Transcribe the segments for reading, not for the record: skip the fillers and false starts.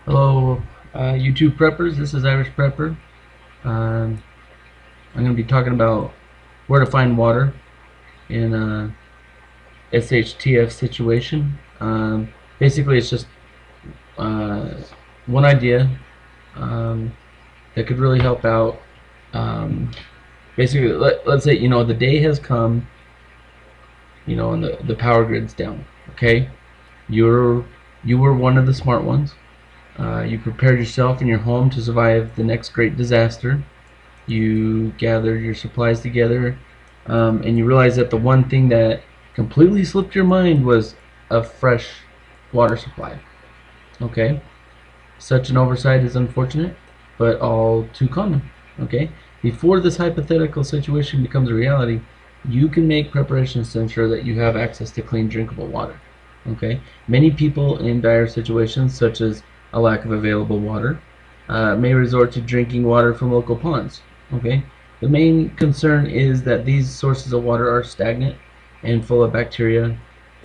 Hello, YouTube preppers. This is Irish Prepper. I'm going to be talking about where to find water in a SHTF situation. Basically, it's just uh, one idea that could really help out. Um, Basically, let's say the day has come, and the power grid's down. Okay, you were one of the smart ones. You prepared yourself and your home to survive the next great disaster. You gathered your supplies together, and you realized that the one thing that completely slipped your mind was a fresh water supply. Okay, such an oversight is unfortunate, but all too common. Okay, before this hypothetical situation becomes a reality, you can make preparations to ensure that you have access to clean, drinkable water. Okay, many people in dire situations, such as a lack of available water, may resort to drinking water from local ponds. Okay, the main concern is that these sources of water are stagnant and full of bacteria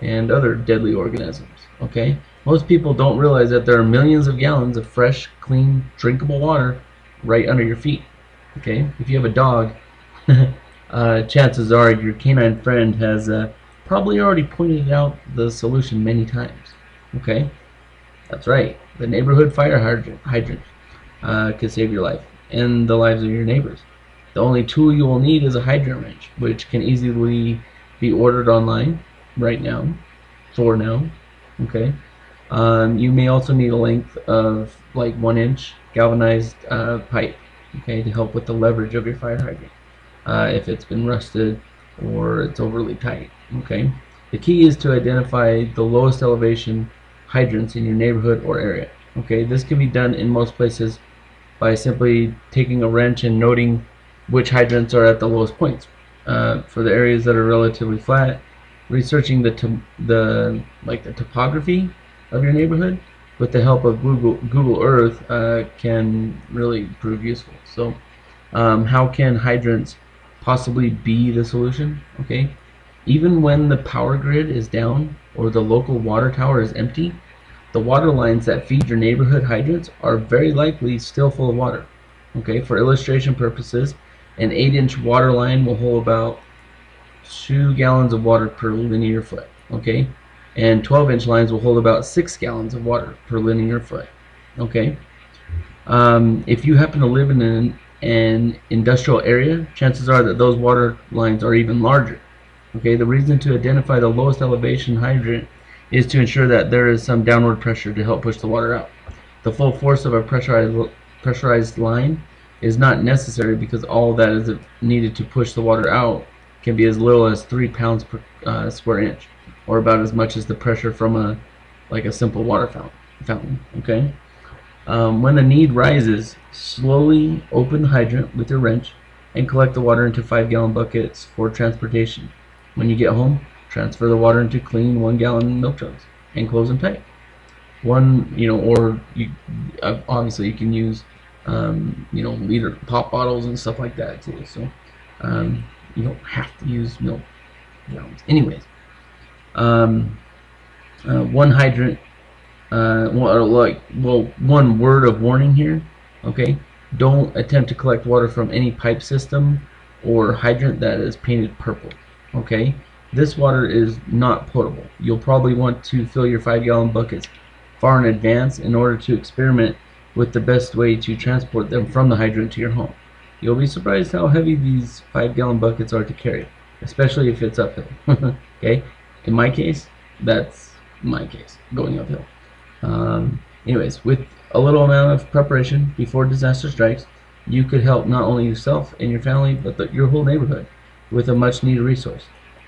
and other deadly organisms. Okay, most people don't realize that there are millions of gallons of fresh, clean, drinkable water right under your feet. Okay, if you have a dog, chances are your canine friend has probably already pointed out the solution many times. Okay, that's right. The neighborhood fire hydrant could save your life and the lives of your neighbors. The only tool you will need is a hydrant wrench, which can easily be ordered online right now, for now. Okay. You may also need a length of like 1 inch galvanized pipe, okay, to help with the leverage of your fire hydrant if it's been rusted or it's overly tight. Okay. The key is to identify the lowest elevation hydrants in your neighborhood or area. Okay, this can be done in most places by simply taking a wrench and noting which hydrants are at the lowest points. For the areas that are relatively flat, researching the topography of your neighborhood with the help of Google Earth can really prove useful. So, how can hydrants possibly be the solution? Okay, even when the power grid is down or the local water tower is empty, the water lines that feed your neighborhood hydrants are very likely still full of water. Okay, for illustration purposes, an 8-inch water line will hold about 2 gallons of water per linear foot. Okay, and 12-inch lines will hold about 6 gallons of water per linear foot. Okay, if you happen to live in an industrial area, chances are that those water lines are even larger. Okay, the reason to identify the lowest elevation hydrant is to ensure that there is some downward pressure to help push the water out. The full force of a pressurized line is not necessary because all that is needed to push the water out can be as little as 3 pounds per square inch, or about as much as the pressure from a simple water fountain. Okay. When the need rises, slowly open the hydrant with your wrench and collect the water into 5-gallon buckets for transportation. When you get home, transfer the water into clean 1-gallon milk jugs and close them tight. Obviously you can use, liter pop bottles and stuff like that too. So, you don't have to use milk gallons. Anyways, one hydrant, one word of warning here. Okay, don't attempt to collect water from any pipe system or hydrant that is painted purple. Okay, this water is not potable. You'll probably want to fill your 5-gallon buckets far in advance in order to experiment with the best way to transport them from the hydrant to your home. You'll be surprised how heavy these 5-gallon buckets are to carry, especially if it's uphill. Okay, in my case, that's my case, going uphill. Anyways, with a little amount of preparation before disaster strikes, you could help not only yourself and your family, but your whole neighborhood with a much needed resource.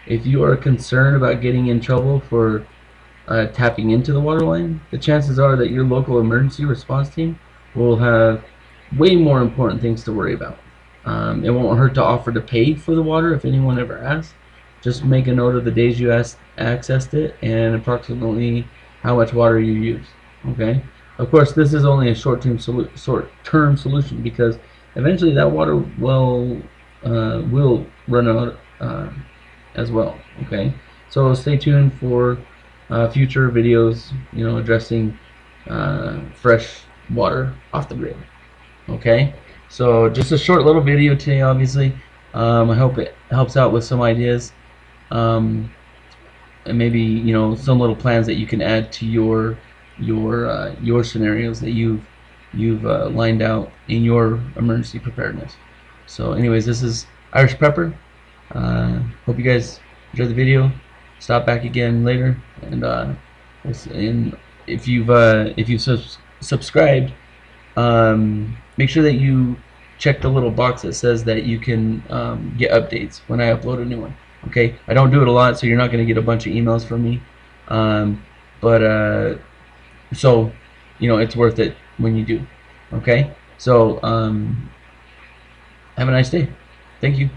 If you are concerned about getting in trouble for tapping into the water line, the chances are that your local emergency response team will have way more important things to worry about. It won't hurt to offer to pay for the water if anyone ever asks. Just make a note of the days you accessed it and approximately how much water you use. Okay. Of course, this is only a short-term solution because eventually that water will run out as well. Okay. So stay tuned for future videos, addressing fresh water off the grid. Okay, so just a short little video today, obviously. I hope it helps out with some ideas, and maybe some little plans that you can add to your scenarios that you've lined out in your emergency preparedness. So, anyways, this is Irish Pepper. Hope you guys enjoyed the video. Stop back again later, and if you've subscribed, make sure that you check the little box that says that you can get updates when I upload a new one. Okay, I don't do it a lot, so you're not going to get a bunch of emails from me. But so it's worth it when you do. Okay, so have a nice day. Thank you.